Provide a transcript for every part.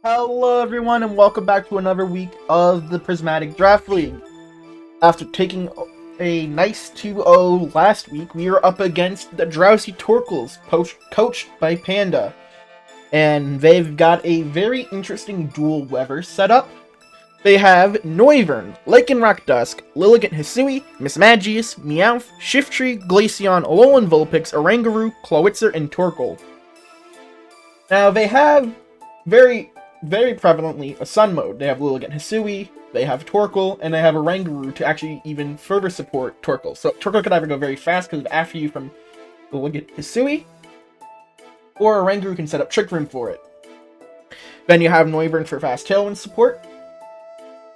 Hello everyone and welcome back to another week of the Prismatic Draft League. After taking a nice 2-0 last week, we are up against the Drowsy Torkoals, coached by Panda. And they've got a very interesting dual weather setup. They have Noivern, Lycanroc Dusk, Lilligant Hisui, Mismagius, Meowth, Shiftry, Glaceon, Alolan Vulpix, Oranguru, Clawitzer, and Torkoal. Now they have very prevalently a Sun mode. They have Lilligant Hisui, they have Torkoal, and they have Oranguru to actually even further support Torkoal. So Torkoal could either go very fast because after you from Lilligant Hisui, or Oranguru can set up Trick Room for it. Then you have Noivern for fast Tailwind support,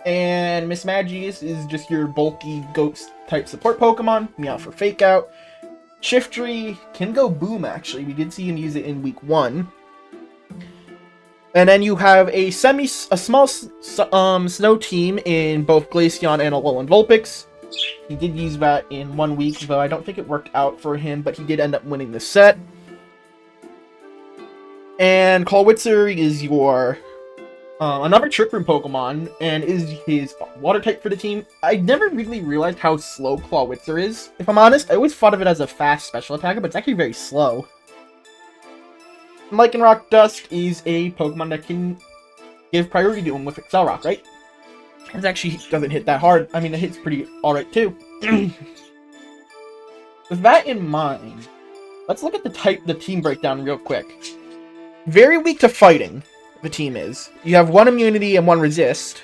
and Mismagius is just your bulky ghost type support Pokemon. Meowth for Fake Out. Shiftry can go Boom actually. We did see him use it in week 1. And then you have a small snow team in both Glaceon and Alolan Vulpix. He did use that in 1 week, though I don't think it worked out for him, but he did end up winning the set. And Clawitzer is your another Trick Room Pokemon, and is his water type for the team. I never really realized how slow Clawitzer is, if I'm honest. I always thought of it as a fast special attacker, but it's actually very slow. Lycanroc Dusk is a Pokemon that can give priority to him with Excel Rock, right? It actually doesn't hit that hard. I mean, it hits pretty alright too. With that in mind, let's look at the team breakdown real quick. Very weak to fighting, the team is. You have 1 immunity and 1 resist.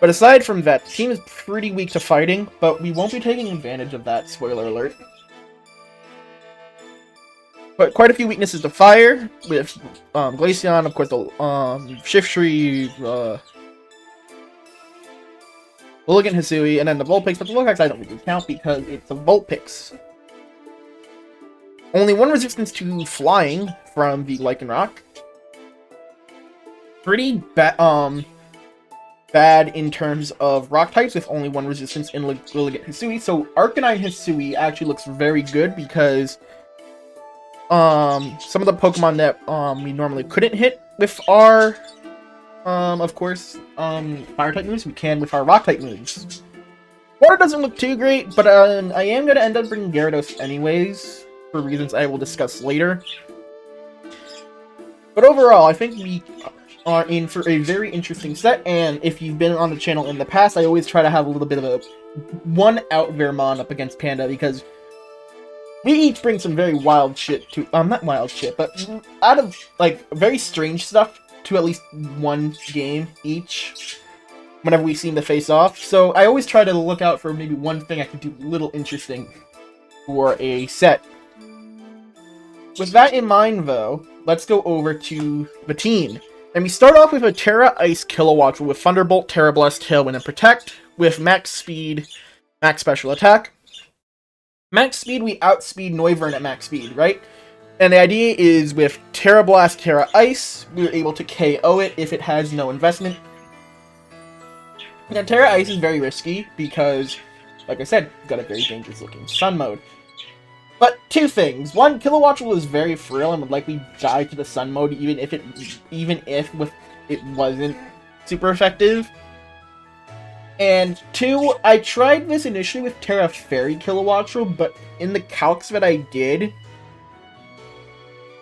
But aside from that, the team is pretty weak to fighting, but we won't be taking advantage of that, spoiler alert. But quite a few weaknesses to fire, with Glaceon, of course, the Shiftry, Lilligant Hisui, and then the Vulpix. But the Vulpix I don't really count because it's a Vulpix. Only 1 resistance to flying from the Lycanroc. Pretty bad in terms of rock types, with only 1 resistance in Lilligant Hisui. So Arcanine Hisui actually looks very good because some of the Pokemon that we normally couldn't hit with our of course fire type moves, we can with our rock type moves. Water doesn't look too great, but I am gonna end up bringing Gyarados anyways, for reasons I will discuss later. But overall, I think we are in for a very interesting set, and if you've been on the channel in the past, I always try to have a little bit of a one out Vermon up against Panda, because we each bring some very wild shit to, not wild shit, but out of, like, very strange stuff to at least 1 game each, whenever we seem to face off. So I always try to look out for maybe 1 thing I could do a little interesting for a set. With that in mind, though, let's go over to the team. And we start off with a Terra Ice Kilowattrel with Thunderbolt, Terra Blast, Tailwind, and Protect, with max speed, max special attack. Max speed, we outspeed Noivern at max speed, right? And the idea is with Terra Blast, Terra Ice, we're able to KO it if it has no investment. Now, Terra Ice is very risky because, like I said, we've got a very dangerous looking Sun mode. But 2 things. 1, Kilowattrel is very frail and would likely die to the Sun mode even if it wasn't super effective. And 2, I tried this initially with Terra Fairy Kilowattrel, but in the calcs that I did,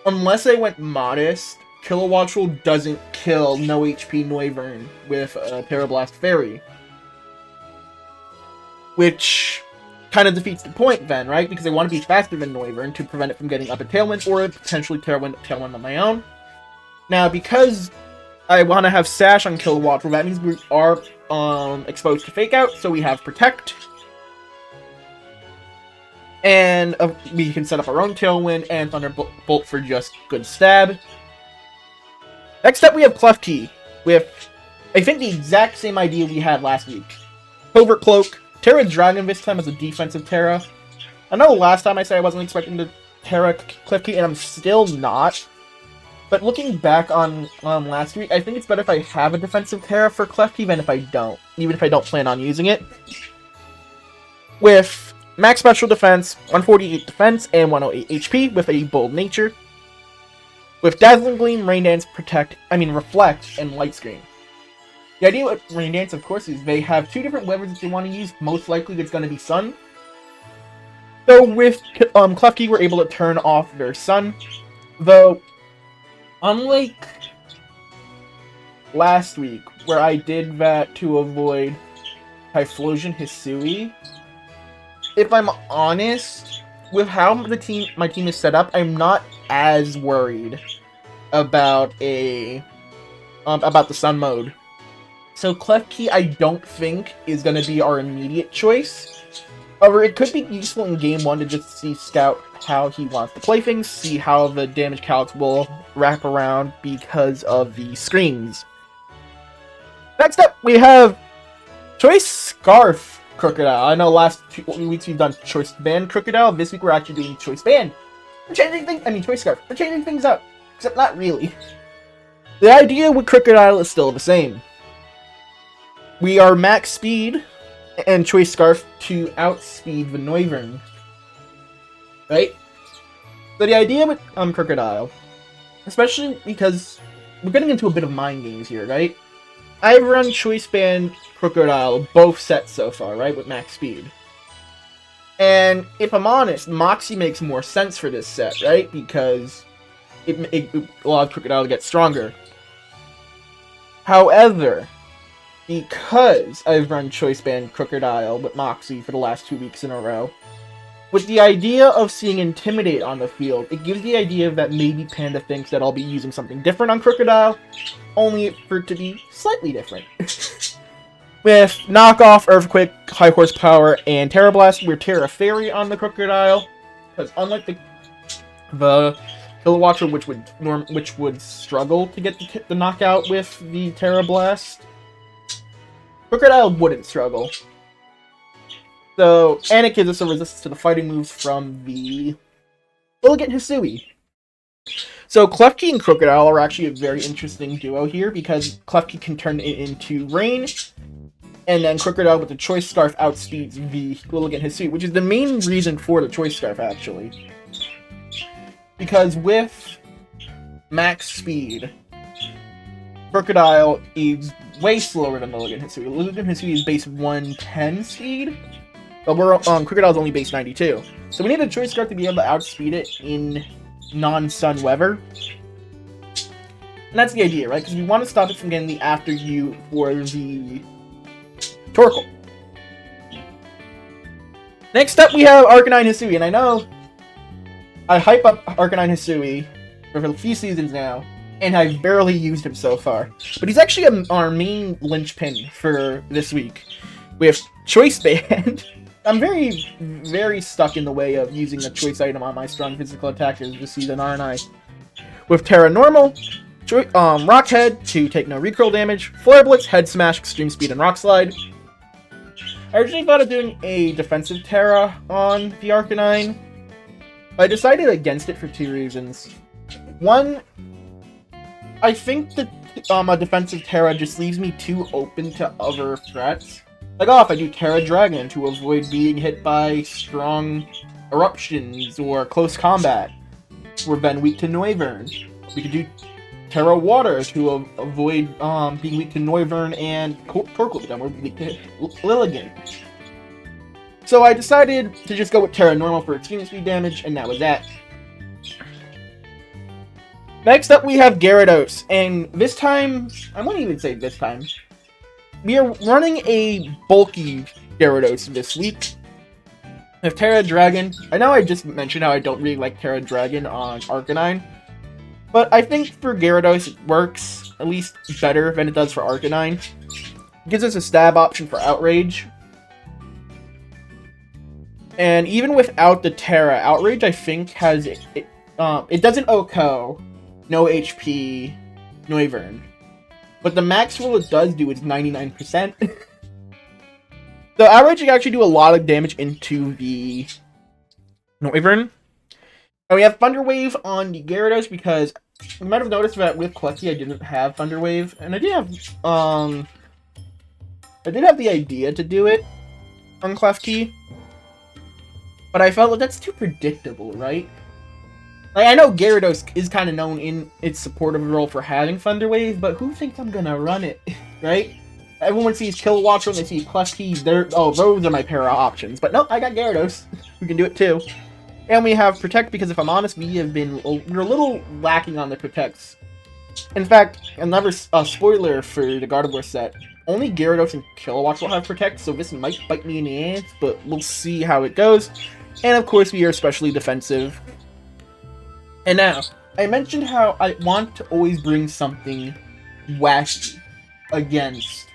unless I went modest, Kilowattrel doesn't kill no HP Noivern with Terra Blast Fairy. Which kind of defeats the point then, right? Because I want to be faster than Noivern to prevent it from getting up a Tailwind, or potentially Tailwind on my own. Now, because I want to have Sash on Kilowattrel, that means we are exposed to Fake Out, so we have Protect. And we can set up our own Tailwind and Thunderbolt for just good stab. Next up, we have Klefki, with, I think, the exact same idea we had last week. Covert Cloak, Terra Dragon this time as a defensive Terra. I know last time I said I wasn't expecting to Terra Klefki, and I'm still not. But looking back on last week, I think it's better if I have a defensive Terra for Klefki than if I don't, even if I don't plan on using it. With max special defense, 148 defense, and 108 HP with a bold nature. with Dazzling Gleam, Rain Dance, Reflect, and Light Screen. The idea with Rain Dance, of course, is they have two different weathers that they want to use. Most likely it's going to be Sun. So with Klefki, we're able to turn off their Sun. Though, unlike last week, where I did that to avoid Typhlosion Hisui, if I'm honest, with how my team is set up, I'm not as worried about the Sun mode. So Klefki, I don't think, is going to be our immediate choice. However, it could be useful in Game 1 to just see Scout how he wants to play things, see how the damage calcs will wrap around because of the screens. Next up, we have Choice Scarf Crocodile. I know last 2 weeks we've done Choice Band Crocodile. This week we're actually doing Choice Band. We're changing things. Choice Scarf. We're changing things up. Except not really. The idea with Crocodile is still the same. We are max speed and Choice Scarf to outspeed the Noivern. Right? So the idea with Crocodile, especially because we're getting into a bit of mind games here, right? I've run Choice Band Crocodile both sets so far, right, with max speed. And if I'm honest, Moxie makes more sense for this set, right? Because it allows Crocodile to get stronger. However, because I've run Choice Band Crocodile with Moxie for the last 2 weeks in a row, with the idea of seeing Intimidate on the field, it gives the idea that maybe Panda thinks that I'll be using something different on Crocodile, only for it to be slightly different. With Knockoff, Earthquake, High Horsepower, and Terra Blast, we're Terra Fairy on the Crocodile, because unlike the Kilowattra, which would struggle to get the knockout with the Terra Blast, Crocodile wouldn't struggle. So, and it gives us a resistance to the fighting moves from the Lilligant Hisui. So, Klefki and Crocodile are actually a very interesting duo here, because Klefki can turn it into Rain, and then Crocodile with the Choice Scarf outspeeds the Lilligant Hisui, which is the main reason for the Choice Scarf, actually. Because with max speed, Crocodile is way slower than Lilligant Hisui. Lilligant Hisui is base 110 speed, but Crocodile's only base 92. So we need a Choice Scarf to be able to outspeed it in non-Sun weather. And that's the idea, right? Because we want to stop it from getting the after you for the Torkoal. Next up, we have Arcanine Hisui, and I know I hype up Arcanine Hisui for a few seasons now, and I've barely used him so far. But he's actually our main linchpin for this week. With Choice Band, I'm very, very stuck in the way of using a choice item on my strong physical attackers this season, aren't I? With Terra Normal, Rock Head to take no recoil damage, Flare Blitz, Head Smash, Extreme Speed, and Rock Slide. I originally thought of doing a defensive Terra on the Arcanine, but I decided against it for two reasons. One, I think that a defensive Terra just leaves me too open to other threats. Like, if I do Terra Dragon to avoid being hit by strong eruptions or close combat, we're then weak to Noivern. We could do Terra Water to avoid being weak to Noivern and Torkoal, then we're weak to Lilligant. So I decided to just go with Terra Normal for extreme speed damage, and that was that. Next up, we have Gyarados, and this time, I wouldn't even say this time, we are running a bulky Gyarados this week. With Terra Dragon, I know I just mentioned how I don't really like Terra Dragon on Arcanine, but I think for Gyarados it works at least better than it does for Arcanine. It gives us a stab option for Outrage. And even without the Terra, Outrage I think has it doesn't OHKO, no HP, Noivern. But the max roll it does do is 99%. So Outrage can actually do a lot of damage into the Noivern. And we have Thunder Wave on the Gyarados because you might have noticed that with Klefki I didn't have Thunder Wave, and I did have the idea to do it on Klefki, but I felt like that's too predictable, right? Like, I know Gyarados is kind of known in its supportive role for having Thunder Wave, but who thinks I'm gonna run it, right? Everyone sees Kilowatt when they see Plus Keys. Oh, those are my para options. But no, I got Gyarados, who can do it too. And we have Protect, because if I'm honest, we're a little lacking on the Protects. In fact, another spoiler for the Gardevoir set, only Gyarados and Kilowatt will have Protect, so this might bite me in the ass, but we'll see how it goes. And of course, we are especially defensive. And now, I mentioned how I want to always bring something wacky against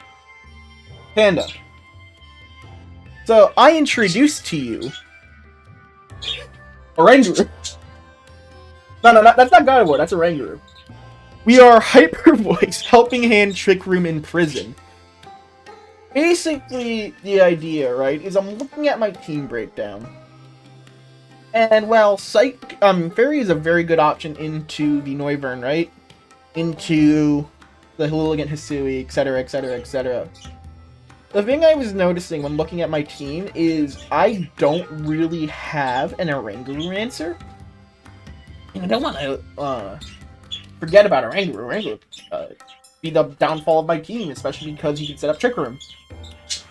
Panda. So, I introduced to you Oranguru. No, that's not Gardevoir, that's Oranguru. We are Hyper Voice, Helping Hand, Trick Room, in Prison. Basically, the idea, right, is I'm looking at my team breakdown. And, well, Fairy is a very good option into the Noivern, right? Into the Lilligant Hisui, etc., etc., etc. The thing I was noticing when looking at my team is I don't really have an Oranguru answer. And I don't want to forget about Oranguru. Oranguru be the downfall of my team, especially because he can set up Trick Room.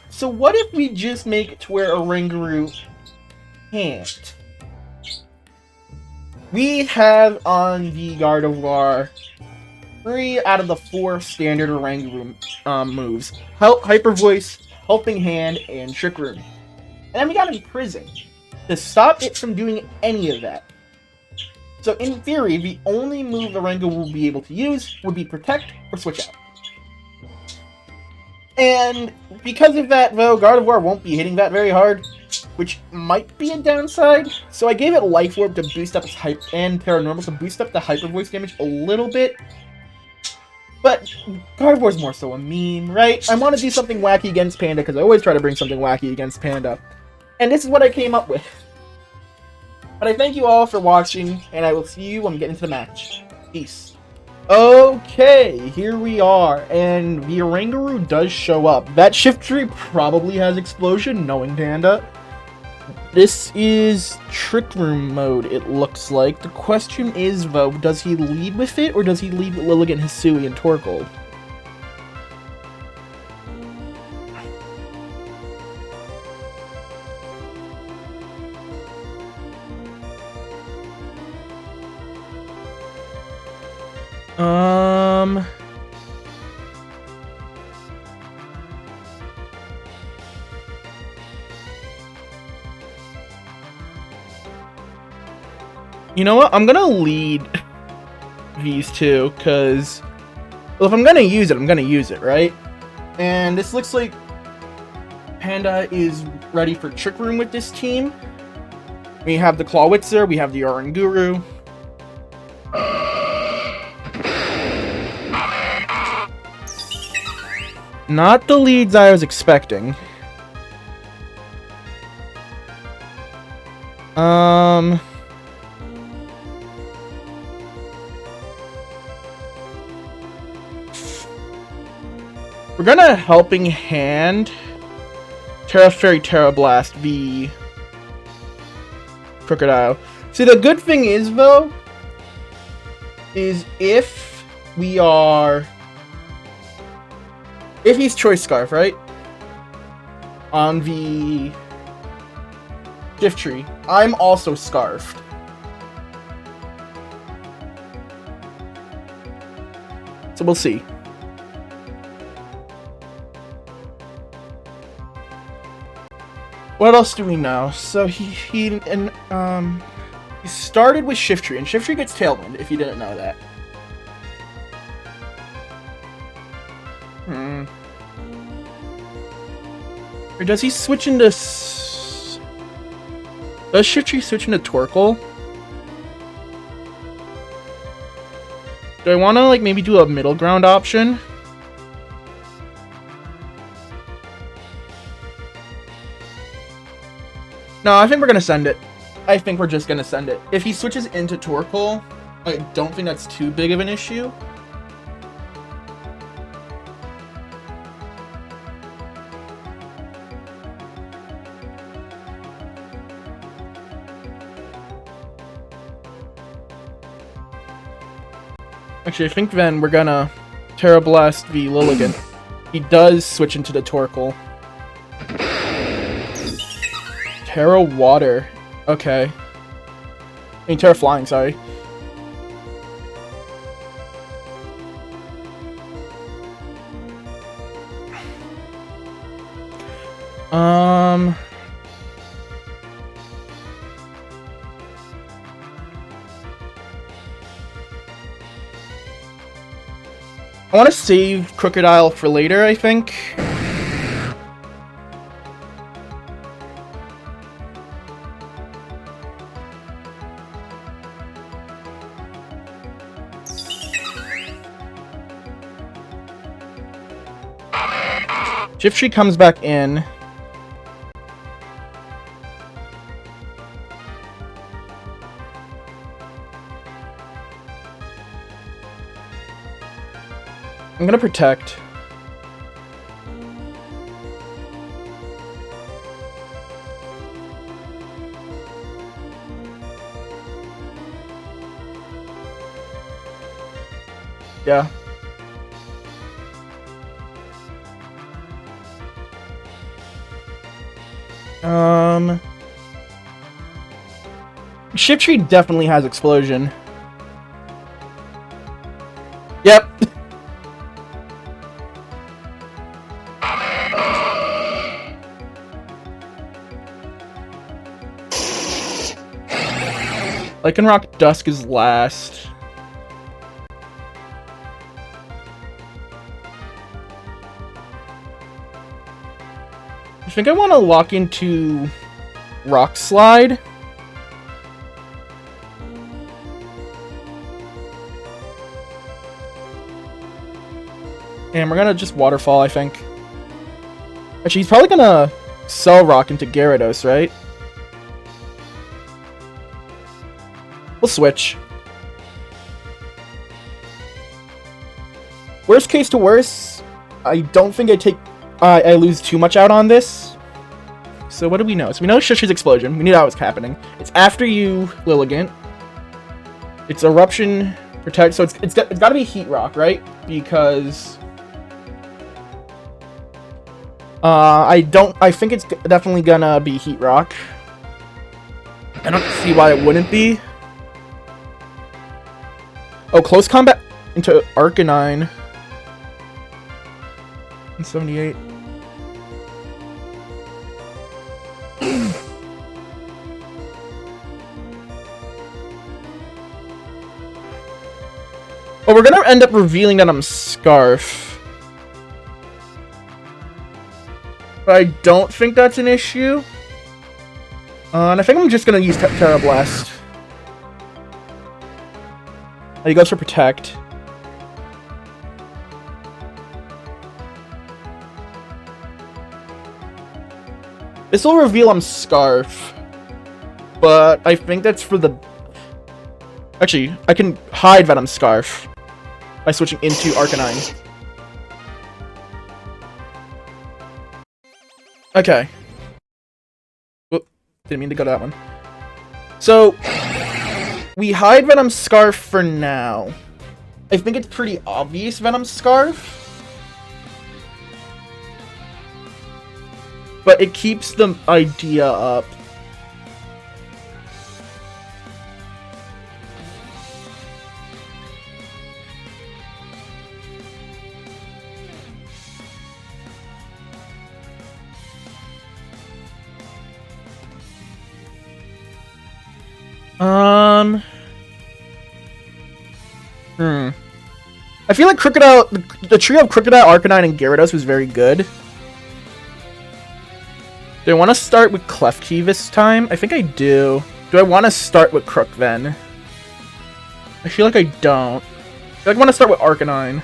So what if we just make it to where Oranguru can't? We have on the Gardevoir 3 out of the 4 standard Oranguru moves. Hyper Voice, Helping Hand, and Trick Room. And then we got Imprison to stop it from doing any of that. So in theory, the only move Oranguru will be able to use would be Protect or Switch Out. And because of that, though, Gardevoir won't be hitting that very hard, which might be a downside. So I gave it Life Orb to boost up its Hype and Paranormal to boost up the Hyper Voice damage a little bit. But Gardevoir's more so a meme, right? I want to do something wacky against Panda because I always try to bring something wacky against Panda. And this is what I came up with. But I thank you all for watching, and I will see you when we get into the match. Peace. Okay, here we are, and the Oranguru does show up. That Shift Tree probably has Explosion, knowing Panda. This is Trick Room mode, it looks like. The question is, though, does he lead with it, or does he lead with Lilligant, Hisui, and Torkoal? You know what? I'm gonna lead these two, because, well, if I'm gonna use it, I'm gonna use it, right? And this looks like Panda is ready for Trick Room with this team. We have the Clawitzer, we have the Oranguru. Not the leads I was expecting. We're gonna Helping Hand Terra Fairy Terra Blast the Crocodile. See, the good thing is, though, is if he's Choice Scarf, right? On the Shift Tree, I'm also Scarfed. So we'll see. What else do we know? So he started with Shift Tree, and Shift Tree gets Tailwind, if you didn't know that. Or does he switch into... Does Shift Tree switch into Torkoal? Do I want to, like, maybe do a middle ground option? No, I think we're gonna send it. I think we're just gonna send it. If he switches into Torkoal, I don't think that's too big of an issue. Actually, I think then we're gonna Terra Blast v Lilligant. He does switch into the Torkoal. Terra Water. Okay. I mean, Terra Flying, sorry. I want to save Crocodile for later, I think. Shiftry comes back in. I'm gonna protect. Yeah. Shiftry definitely has Explosion. Yep. Lycanroc Dusk is last. I think I want to lock into Rock Slide. And we're gonna just Waterfall, I think. Actually, he's probably gonna sell Rock into Gyarados, right? We'll switch. Worst case to worst, I don't think I lose too much out on this. So what do we know? So we know Shiftry's Explosion. We knew that was happening. It's after you, Lilligant. It's Eruption, Protect. So it's got to be Heat Rock, right? Because I think it's definitely gonna be Heat Rock. I don't see why it wouldn't be. Oh, Close Combat into Arcanine. 78. Well, we're gonna end up revealing that I'm Scarf. But I don't think that's an issue. And I think I'm just gonna use Terra Blast. He goes for Protect. This will reveal I'm Scarf. But I think that's for the... Actually, I can hide that I'm Scarf by switching into Arcanine. Okay. Whoop, didn't mean to go to that one. So... we hide Venom Scarf for now. I think it's pretty obvious Venom Scarf. But it keeps the idea up. I feel like Crocodile, the trio of Crocodile, Arcanine, and Gyarados was very good. Do I want to start with Klefki this time? I think I do. Do I want to start with Crook then? I feel like I don't. I feel like I want to start with Arcanine.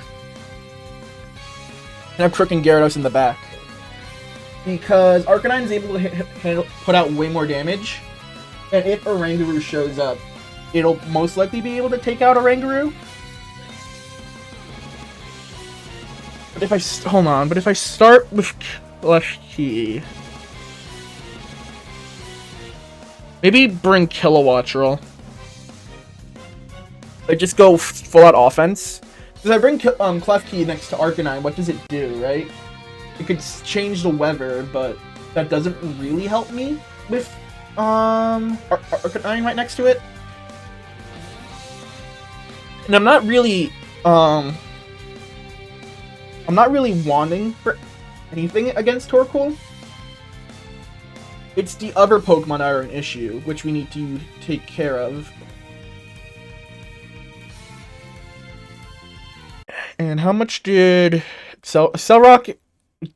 And have Crook and Gyarados in the back. Because Arcanine is able to put out way more damage. And if Oranguru shows up, it'll most likely be able to take out Oranguru. But if I but if I start with Klefki, maybe bring Kilowattrel. Like just go full out offense. Because I bring Klefki next to Arcanine, what does it do, right? It could change the weather, but that doesn't really help me with Arcanine right next to it. And I'm not really wanting for anything against Torkoal. It's the other Pokemon that are an issue, which we need to take care of. And how much did Cellrock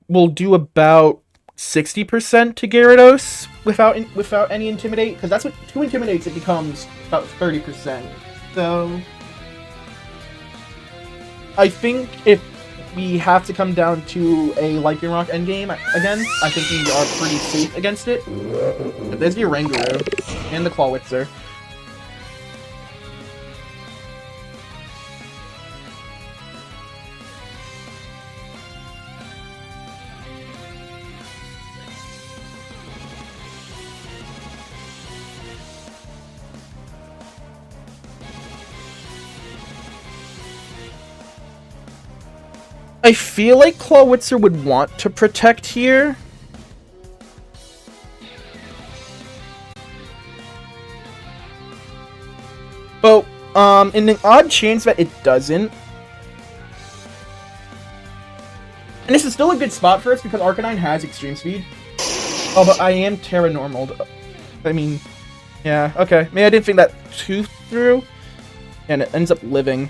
will do about 60% to Gyarados without any Intimidate? Because that's what 2 Intimidates, it becomes about 30%. So I think if we have to come down to a Lycanroc endgame again, I think we are pretty safe against it. But there's the Oranguru and the Clawitzer. I feel like Clawitzer would want to protect here. But, in the odd chance that it doesn't. And this is still a good spot for us because Arcanine has Extreme Speed. Oh, but I am Terra Normaled. I mean, yeah, okay. Maybe I didn't think that too through. And it ends up living.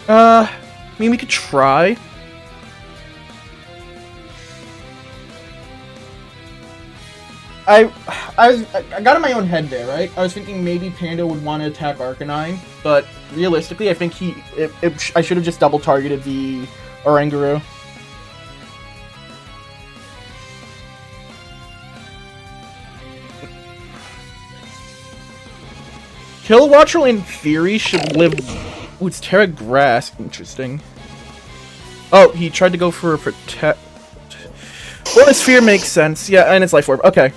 I mean, we could try. I got in my own head there, right? I was thinking maybe Panda would want to attack Arcanine, but realistically, I think I should have just double targeted the Oranguru. Kilowattrel, in theory, should live. Ooh, it's Terra Grass. Interesting. Oh, he tried to go for a protect. Well, his fear makes sense. Yeah, and it's Life Orb. Okay.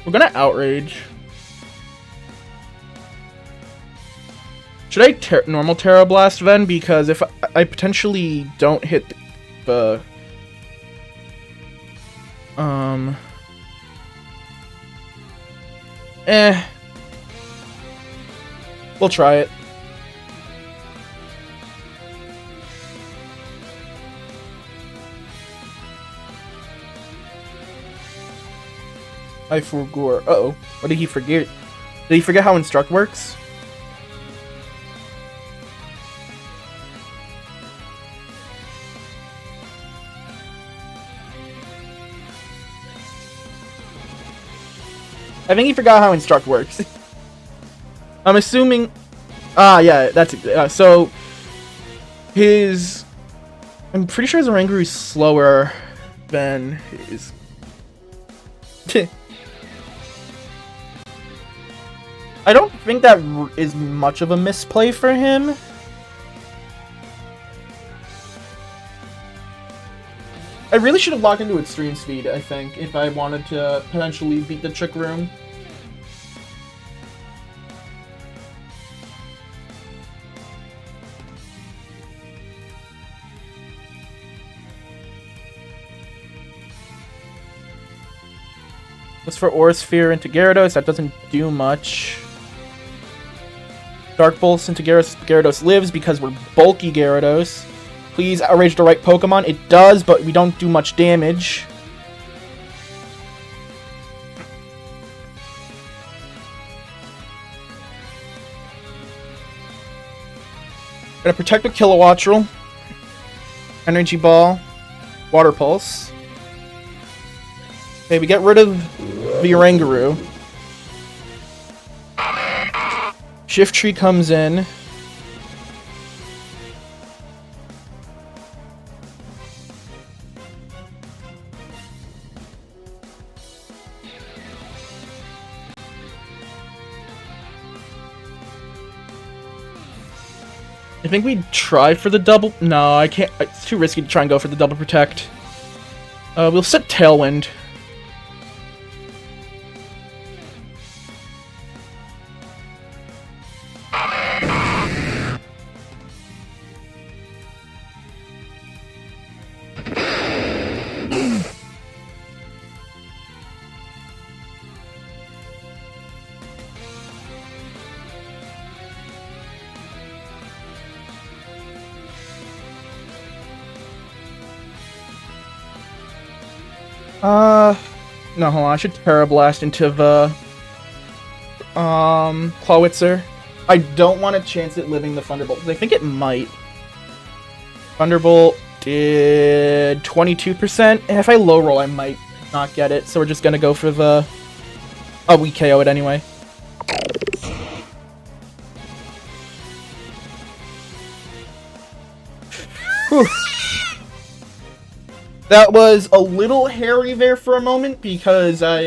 We're gonna Outrage. Should I normal Terra Blast then? Because if I potentially don't hit the we'll try it. I forgot. Uh-oh. What did he forget? Did he forget how Instruct works? I think he forgot how Instruct works. I'm assuming... yeah, that's... so... His... I'm pretty sure his Oranguru is slower than his... I don't think that is much of a misplay for him. I really should have locked into Extreme Speed, I think, if I wanted to potentially beat the Trick Room. As for Aura Sphere into Gyarados, that doesn't do much. Dark Pulse into Gyarados. Gyarados lives because we're bulky Gyarados. Please outrage the right Pokemon. It does, but we don't do much damage. Gonna protect with Kilowattrel. Energy Ball. Water Pulse. Okay, we get rid of the Oranguru. Shift Tree comes in. I think we try for the double. No, I can't. It's too risky to try and go for the double protect. We'll set Tailwind. No, hold on, I should Terra Blast into the, Clawitzer. I don't want to chance it living the Thunderbolt, because I think it might. Thunderbolt did 22%, and if I low roll, I might not get it, so we're just gonna go for the... Oh, we KO it anyway. Whew. That was a little hairy there for a moment, because I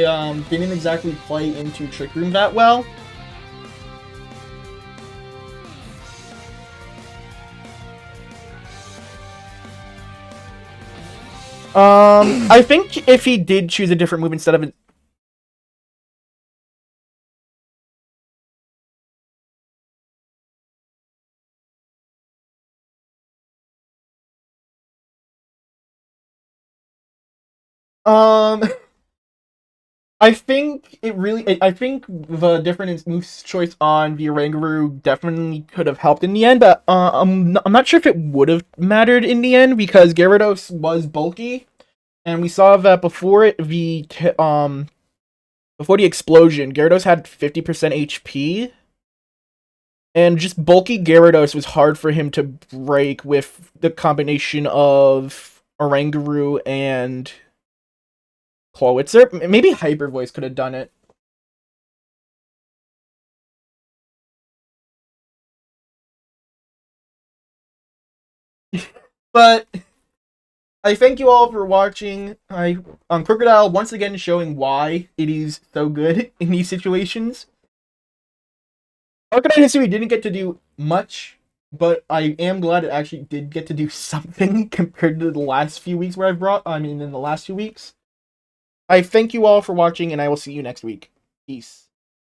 didn't exactly play into Trick Room that well. I think if he did choose a different move instead of it... I think the different move choice on the Oranguru definitely could have helped in the end, but I'm not sure if it would have mattered in the end, because Gyarados was bulky, and we saw that before the explosion, Gyarados had 50% HP, and just bulky Gyarados was hard for him to break with the combination of Oranguru and Clawitzer. Maybe Hyper Voice could have done it. But I thank you all for watching. Crocodile once again showing why it is so good in these situations. Arcanine History didn't get to do much, but I am glad it actually did get to do something compared to the last few weeks where in the last few weeks. I thank you all for watching, and I will see you next week. Peace.